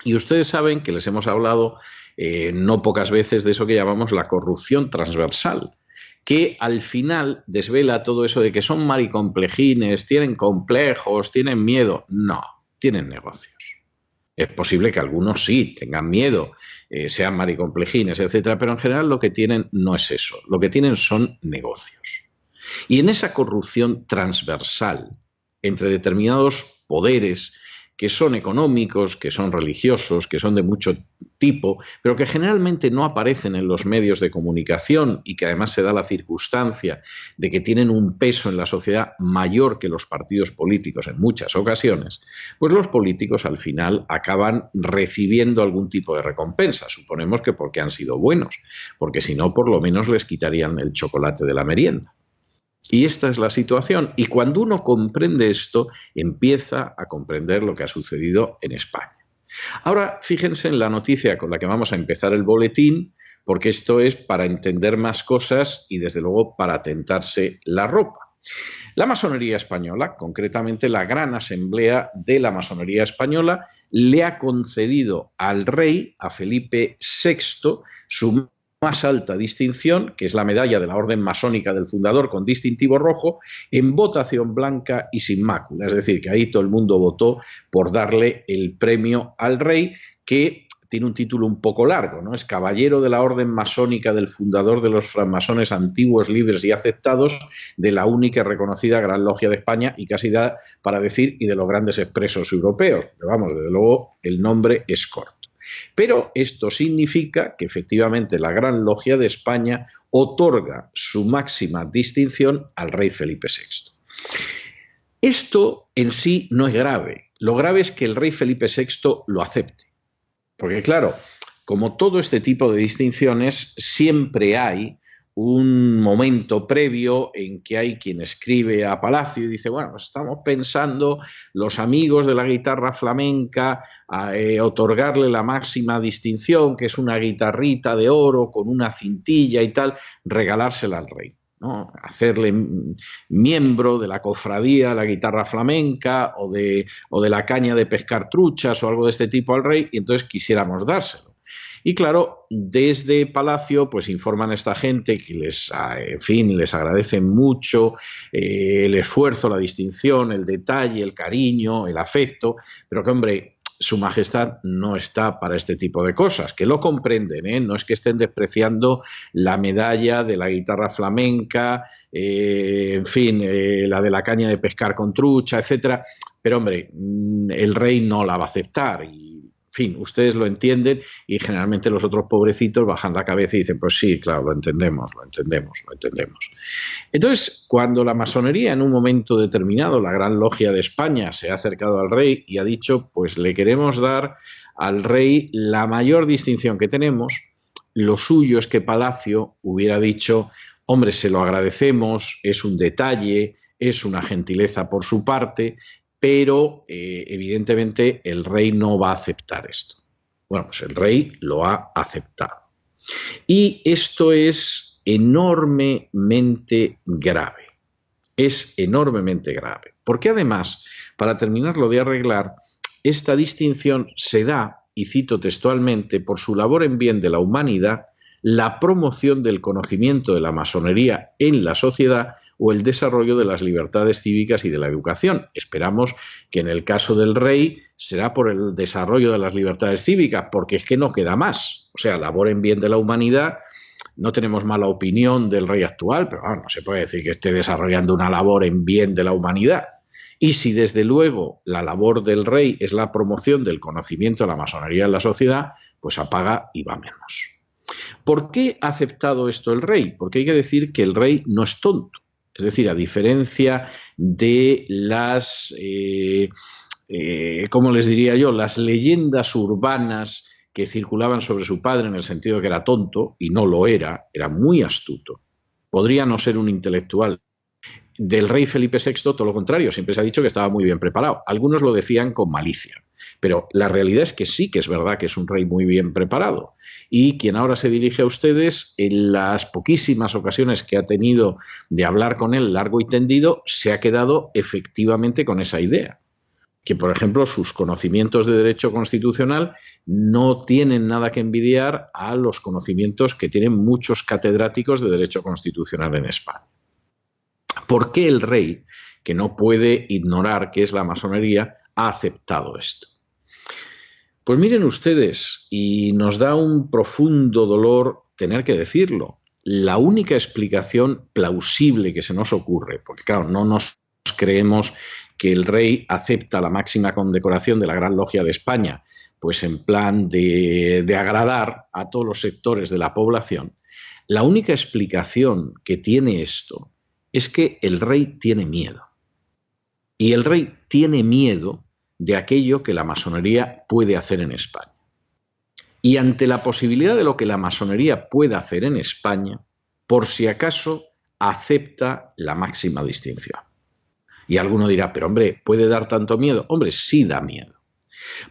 Y ustedes saben que les hemos hablado no pocas veces de eso que llamamos la corrupción transversal, que al final desvela todo eso de que son maricomplejines, tienen complejos, tienen miedo. No, tienen negocios. Es posible que algunos sí tengan miedo, sean maricomplejines, etcétera, pero en general lo que tienen no es eso. Lo que tienen son negocios. Y en esa corrupción transversal entre determinados poderes que son económicos, que son religiosos, que son de mucho tipo, pero que generalmente no aparecen en los medios de comunicación y que además se da la circunstancia de que tienen un peso en la sociedad mayor que los partidos políticos en muchas ocasiones, pues los políticos al final acaban recibiendo algún tipo de recompensa. Suponemos que porque han sido buenos, porque si no, por lo menos les quitarían el chocolate de la merienda. Y esta es la situación. Y cuando uno comprende esto, empieza a comprender lo que ha sucedido en España. Ahora, fíjense en la noticia con la que vamos a empezar el boletín, porque esto es para entender más cosas y, desde luego, para tentarse la ropa. La masonería española, concretamente la Gran Asamblea de la Masonería Española, le ha concedido al rey, a Felipe VI, su más alta distinción, que es la medalla de la Orden Masónica del Fundador con distintivo rojo, en votación blanca y sin mácula. Es decir, que ahí todo el mundo votó por darle el premio al rey, que tiene un título un poco largo, ¿no? Es Caballero de la Orden Masónica del Fundador de los Francmasones Antiguos, Libres y Aceptados, de la única y reconocida Gran Logia de España, y casi da para decir, y de los grandes expresos europeos. Pero vamos, desde luego, el nombre es corto. Pero esto significa que efectivamente la Gran Logia de España otorga su máxima distinción al rey Felipe VI. Esto en sí no es grave. Lo grave es que el rey Felipe VI lo acepte. Porque claro, como todo este tipo de distinciones, siempre hay un momento previo en que hay quien escribe a Palacio y dice, bueno, pues estamos pensando los amigos de la guitarra flamenca a otorgarle la máxima distinción, que es una guitarrita de oro con una cintilla y tal, regalársela al rey, ¿no? Hacerle miembro de la cofradía de la guitarra flamenca o de la caña de pescar truchas o algo de este tipo al rey, y entonces quisiéramos dárselo. Y claro, desde Palacio pues informan a esta gente que les agradecen mucho el esfuerzo, la distinción, el detalle, el cariño, el afecto, pero que, hombre, su majestad no está para este tipo de cosas, que lo comprenden, ¿eh? No es que estén despreciando la medalla de la guitarra flamenca, la de la caña de pescar con trucha, etcétera, pero, hombre, el rey no la va a aceptar y, en fin, ustedes lo entienden y generalmente los otros pobrecitos bajan la cabeza y dicen, pues sí, claro, lo entendemos. Entonces, cuando la masonería en un momento determinado, la Gran Logia de España, se ha acercado al rey y ha dicho, pues le queremos dar al rey la mayor distinción que tenemos, lo suyo es que Palacio hubiera dicho, hombre, se lo agradecemos, es un detalle, es una gentileza por su parte, pero evidentemente el rey no va a aceptar esto. Bueno, pues el rey lo ha aceptado. Y esto es enormemente grave. Es enormemente grave. Porque además, para terminarlo de arreglar, esta distinción se da, y cito textualmente, por su labor en bien de la humanidad, la promoción del conocimiento de la masonería en la sociedad o el desarrollo de las libertades cívicas y de la educación. Esperamos que en el caso del rey será por el desarrollo de las libertades cívicas, porque es que no queda más. O sea, labor en bien de la humanidad, no tenemos mala opinión del rey actual, pero no se puede decir que esté desarrollando una labor en bien de la humanidad. Y si desde luego la labor del rey es la promoción del conocimiento de la masonería en la sociedad, pues apaga y va menos. ¿Por qué ha aceptado esto el rey? Porque hay que decir que el rey no es tonto. Es decir, a diferencia de las, ¿cómo les diría yo?, las leyendas urbanas que circulaban sobre su padre en el sentido de que era tonto, y no lo era muy astuto. Podría no ser un intelectual. Del rey Felipe VI, todo lo contrario, siempre se ha dicho que estaba muy bien preparado. Algunos lo decían con malicia, pero la realidad es que sí que es verdad que es un rey muy bien preparado. Y quien ahora se dirige a ustedes, en las poquísimas ocasiones que ha tenido de hablar con él largo y tendido, se ha quedado efectivamente con esa idea. que, por ejemplo, sus conocimientos de derecho constitucional no tienen nada que envidiar a los conocimientos que tienen muchos catedráticos de derecho constitucional en España. ¿Por qué el rey, que no puede ignorar qué es la masonería, ha aceptado esto? Pues miren ustedes, y nos da un profundo dolor tener que decirlo, la única explicación plausible que se nos ocurre, porque claro, no nos creemos que el rey acepta la máxima condecoración de la Gran Logia de España, pues en plan de agradar a todos los sectores de la población. La única explicación que tiene esto es que el rey tiene miedo. Y el rey tiene miedo de aquello que la masonería puede hacer en España. Y ante la posibilidad de lo que la masonería pueda hacer en España, por si acaso acepta la máxima distinción. Y alguno dirá, pero hombre, ¿puede dar tanto miedo? Hombre, sí da miedo.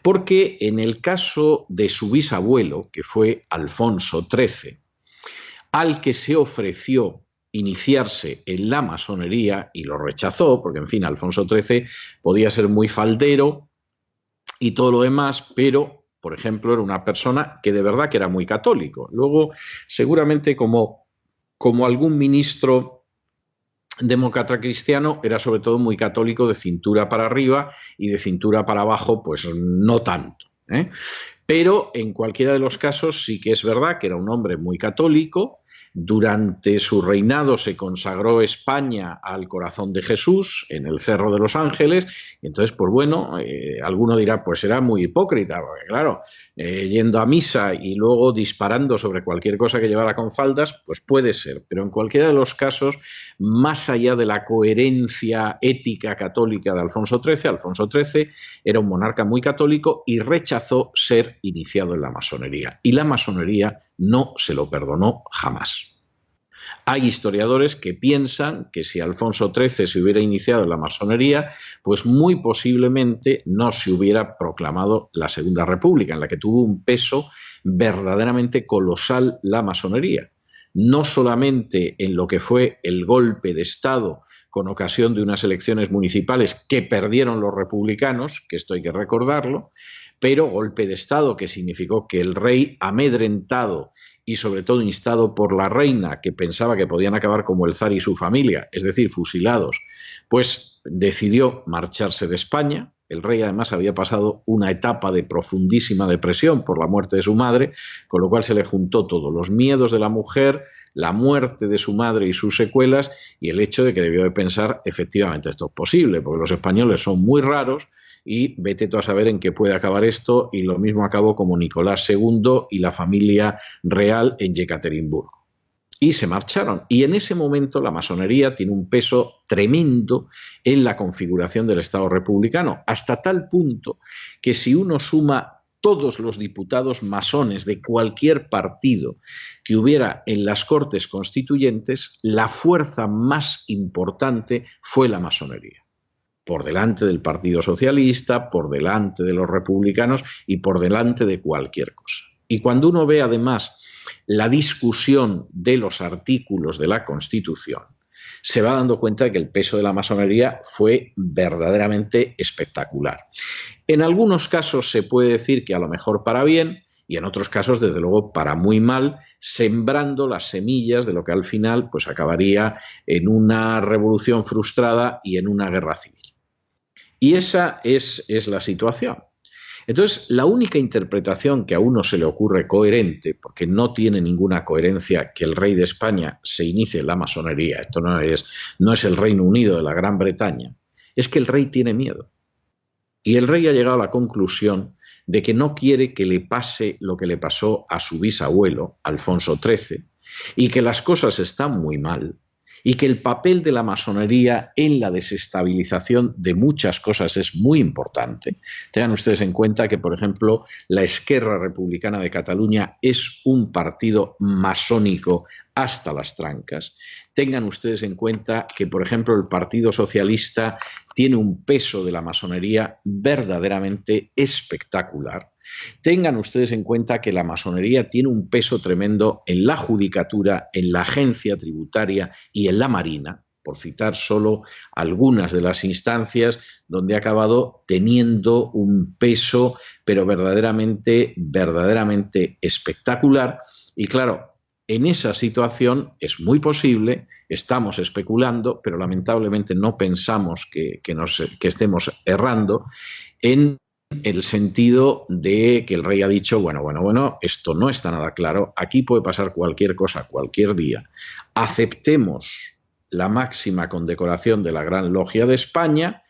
Porque en el caso de su bisabuelo, que fue Alfonso XIII, al que se ofreció iniciarse en la masonería y lo rechazó, porque en fin, Alfonso XIII podía ser muy faldero y todo lo demás, pero por ejemplo, era una persona que de verdad que era muy católico. Luego, seguramente como algún ministro demócrata cristiano, era sobre todo muy católico de cintura para arriba y de cintura para abajo, pues no tanto, ¿eh? Pero en cualquiera de los casos sí que es verdad que era un hombre muy católico. Durante su reinado se consagró España al corazón de Jesús en el Cerro de los Ángeles. Y entonces, pues bueno, alguno dirá, pues era muy hipócrita, porque claro, yendo a misa y luego disparando sobre cualquier cosa que llevara con faldas, pues puede ser. Pero en cualquiera de los casos, más allá de la coherencia ética católica de Alfonso XIII era un monarca muy católico y rechazó ser iniciado en la masonería. Y la masonería no se lo perdonó jamás. Hay historiadores que piensan que si Alfonso XIII se hubiera iniciado en la masonería, pues muy posiblemente no se hubiera proclamado la Segunda República, en la que tuvo un peso verdaderamente colosal la masonería. No solamente en lo que fue el golpe de Estado con ocasión de unas elecciones municipales que perdieron los republicanos, que esto hay que recordarlo, pero golpe de Estado que significó que el rey, amedrentado y sobre todo instado por la reina, que pensaba que podían acabar como el zar y su familia, es decir, fusilados, pues decidió marcharse de España. El rey además había pasado una etapa de profundísima depresión por la muerte de su madre, con lo cual se le juntó todo, los miedos de la mujer, la muerte de su madre y sus secuelas, y el hecho de que debió de pensar, efectivamente, esto es posible, porque los españoles son muy raros, y vete tú a saber en qué puede acabar esto, y lo mismo acabó como Nicolás II y la familia real en Yekaterinburgo. Y se marcharon. Y en ese momento la masonería tiene un peso tremendo en la configuración del Estado republicano, hasta tal punto que si uno suma todos los diputados masones de cualquier partido que hubiera en las Cortes Constituyentes, la fuerza más importante fue la masonería. Por delante del Partido Socialista, por delante de los republicanos y por delante de cualquier cosa. Y cuando uno ve además la discusión de los artículos de la Constitución, se va dando cuenta de que el peso de la masonería fue verdaderamente espectacular. En algunos casos se puede decir que a lo mejor para bien, y en otros casos, desde luego, para muy mal, sembrando las semillas de lo que al final pues, acabaría en una revolución frustrada y en una guerra civil. Y esa es la situación. Entonces, la única interpretación que a uno se le ocurre coherente, porque no tiene ninguna coherencia que el rey de España se inicie en la masonería, esto no es el Reino Unido de la Gran Bretaña, es que el rey tiene miedo. Y el rey ha llegado a la conclusión de que no quiere que le pase lo que le pasó a su bisabuelo, Alfonso XIII, y que las cosas están muy mal, y que el papel de la masonería en la desestabilización de muchas cosas es muy importante. Tengan ustedes en cuenta que, por ejemplo, la Esquerra Republicana de Cataluña es un partido masónico hasta las trancas. Tengan ustedes en cuenta que, por ejemplo, el Partido Socialista tiene un peso de la masonería verdaderamente espectacular. Tengan ustedes en cuenta que la masonería tiene un peso tremendo en la judicatura, en la agencia tributaria y en la marina. por citar solo algunas de las instancias donde ha acabado teniendo un peso, pero verdaderamente espectacular. Y claro, en esa situación es muy posible, estamos especulando, pero lamentablemente no pensamos que estemos errando, en el sentido de que el rey ha dicho, bueno, esto no está nada claro, aquí puede pasar cualquier cosa cualquier día, aceptemos la máxima condecoración de la Gran Logia de España,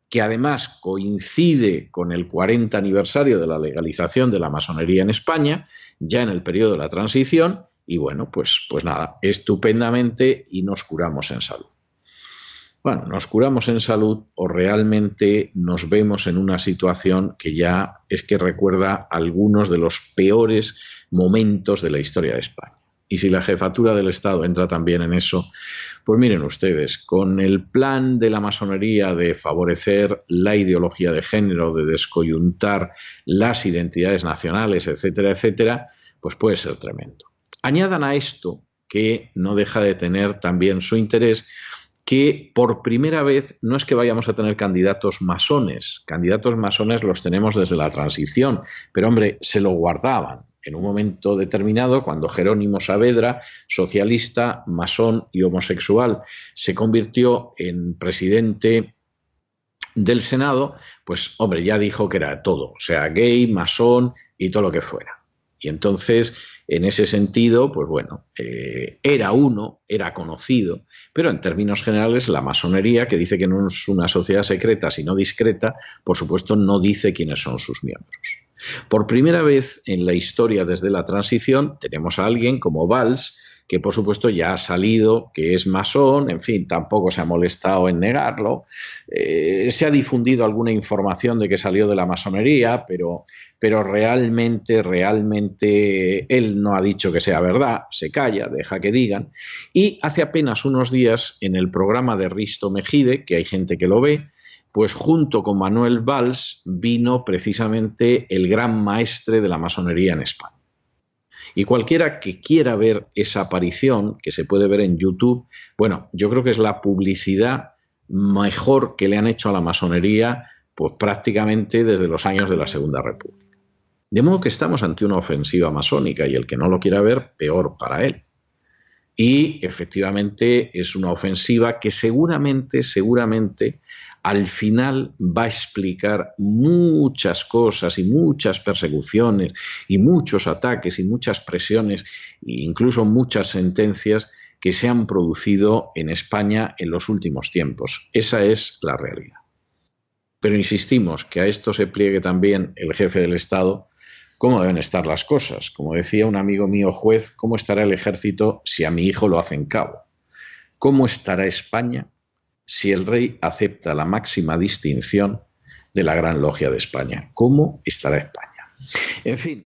que además coincide con el 40 aniversario de la legalización de la masonería en España, ya en el periodo de la transición, y bueno, pues nada, estupendamente, y nos curamos en salud. Bueno, nos curamos en salud o realmente nos vemos en una situación que ya es que recuerda algunos de los peores momentos de la historia de España. Y si la jefatura del Estado entra también en eso, pues miren ustedes, con el plan de la masonería de favorecer la ideología de género, de descoyuntar las identidades nacionales, etcétera, etcétera, pues puede ser tremendo. Añadan a esto, que no deja de tener también su interés, que por primera vez no es que vayamos a tener candidatos masones los tenemos desde la transición, pero hombre, se lo guardaban en un momento determinado cuando Jerónimo Saavedra, socialista, masón y homosexual, se convirtió en presidente del Senado, pues hombre, ya dijo que era todo, o sea, gay, masón y todo lo que fuera. Y entonces, en ese sentido, pues bueno, era conocido, pero en términos generales la masonería, que dice que no es una sociedad secreta sino discreta, por supuesto no dice quiénes son sus miembros. Por primera vez en la historia desde la transición tenemos a alguien como Valls, que por supuesto ya ha salido, que es masón, en fin, tampoco se ha molestado en negarlo. Se ha difundido alguna información de que salió de la masonería, pero realmente él no ha dicho que sea verdad, se calla, deja que digan. Y hace apenas unos días, en el programa de Risto Mejide, que hay gente que lo ve, pues junto con Manuel Valls vino precisamente el gran maestre de la masonería en España. Y cualquiera que quiera ver esa aparición, que se puede ver en YouTube, bueno, yo creo que es la publicidad mejor que le han hecho a la masonería, pues prácticamente desde los años de la Segunda República. De modo que estamos ante una ofensiva masónica y el que no lo quiera ver, peor para él. Y efectivamente es una ofensiva que seguramente al final va a explicar muchas cosas y muchas persecuciones y muchos ataques y muchas presiones e incluso muchas sentencias que se han producido en España en los últimos tiempos. Esa es la realidad. Pero insistimos que a esto se pliegue también el jefe del Estado. ¿Cómo deben estar las cosas? Como decía un amigo mío juez, ¿cómo estará el ejército si a mi hijo lo hacen cabo? ¿Cómo estará España si el rey acepta la máxima distinción de la Gran Logia de España? ¿Cómo estará España? En fin.